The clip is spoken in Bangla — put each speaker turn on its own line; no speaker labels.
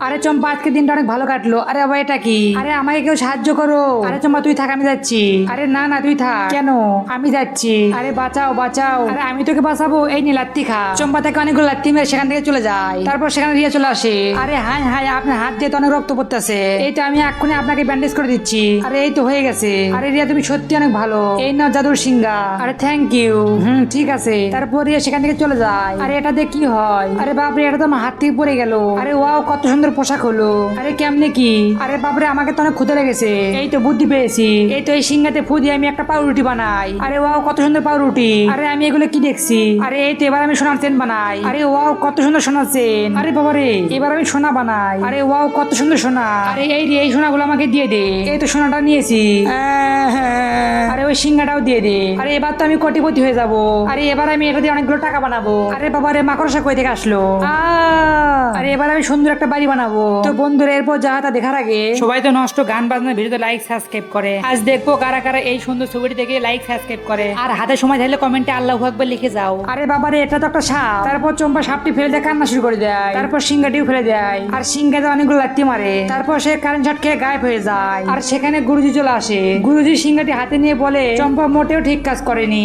আরে চম্পা, আজকে দিনটা অনেক ভালো কাটলো। আরে বাবা, এটা কি? আরে আমাকে কেউ সাহায্য করো। আরে চম্পা তুই থাক, আমি যাচ্ছি। আরে না না, তুই থাক। কেন? আমি যাচ্ছি। আরে বাঁচাও বাঁচাও। আরে আমি তোকে বাঁচাবো, এই নি লাত্তি খা। চম্পা তাকে অনেকগুলো লাত্তি মেরে সেখান থেকে চলে যায়। তারপর সেখানে রিয়া চলে আসে। আরে হাই হাই, আপনার হাত দিয়ে তো অনেক রক্ত পড়তেছে। এই তো আমি এক্ষুনি আপনাকে ব্যান্ডেজ করে দিচ্ছি। আরে এই তো হয়ে গেছে। আরে রিয়া, তুমি সত্যি অনেক ভালো। এই নাও জাদুর সিঙ্গা। আরে থ্যাংক ইউ। ঠিক আছে। তারপর রিয়া সেখান থেকে চলে যায়। আরে এটা দিয়ে কি হয়? আরে বাপরে, এটা তো আমার হাত থেকে পড়ে গেল। আরে ওয়াও, কত সুন্দর পোশাক হলো। আরে কেমনে কি? আরে বাপরে, আমাকে তো অনেক ক্ষুধা লেগেছে। এই তো বুদ্ধি পেয়েছি। এই তো এই সিঙ্গাতে ফু দিয়ে আমি একটা পাউরুটি বানাই। আরে ওয়াও, কত সুন্দর পাউরুটি। আরে আমি এগুলো কি দেখছি? আরে এই তো এবার আমি সোনার চেন বানাই। আরে ওয়াও, কত সুন্দর সোনার চেন। আরে বাবারে, এবার আমি সোনা বানাই। আরে ওয়াও, কত সুন্দর সোনা। আরে এই রে, এই সোনাগুলো আমাকে দিয়ে দে। এই তো সোনাটা নিয়েছি। আরে ওই সিঙ্গাটাও দিয়ে দে। আরে এবার তো আমি কোটিপতি হয়ে যাব। আরে এবার আমি এটা দিয়ে অনেকগুলো টাকা বানাবো। আরে বাবারে, মাকড়সা কই থেকে আসলো? আরে এবার আমি সুন্দর একটা বাড়ি বানাবো। তো বন্ধুরা, এরপর যা তা দেখার আগে সবাই তো নষ্ট গান বাজনা ভিডিওতে লাইক সাবস্ক্রাইব করে। আজ দেখবো কারা কারা এই সুন্দর ছবিটি দেখে লাইক সাবস্ক্রাইব করে। আর হাতে সময় থাকলে কমেন্টে আল্লাহু আকবার লিখে যাও। আরে বাবারে, এটা তো একটা সাপ। তারপর চম্পা সাপটি ফেলে দিয়ে কান্না শুরু করে দেয়। তারপর সিংহাটিও ফেলে দেয়। আর সিংহাতে অনেকগুলো লাত্তি মারে। তারপর সে কারেন্ট শট খেয়ে গায়েব হয়ে যায়। আর সেখানে গুরুজি চলে আসে। গুরুজি সিংহাটি হাতে নিয়ে বলে, চম্পা মোটেও ঠিক কাজ করেনি।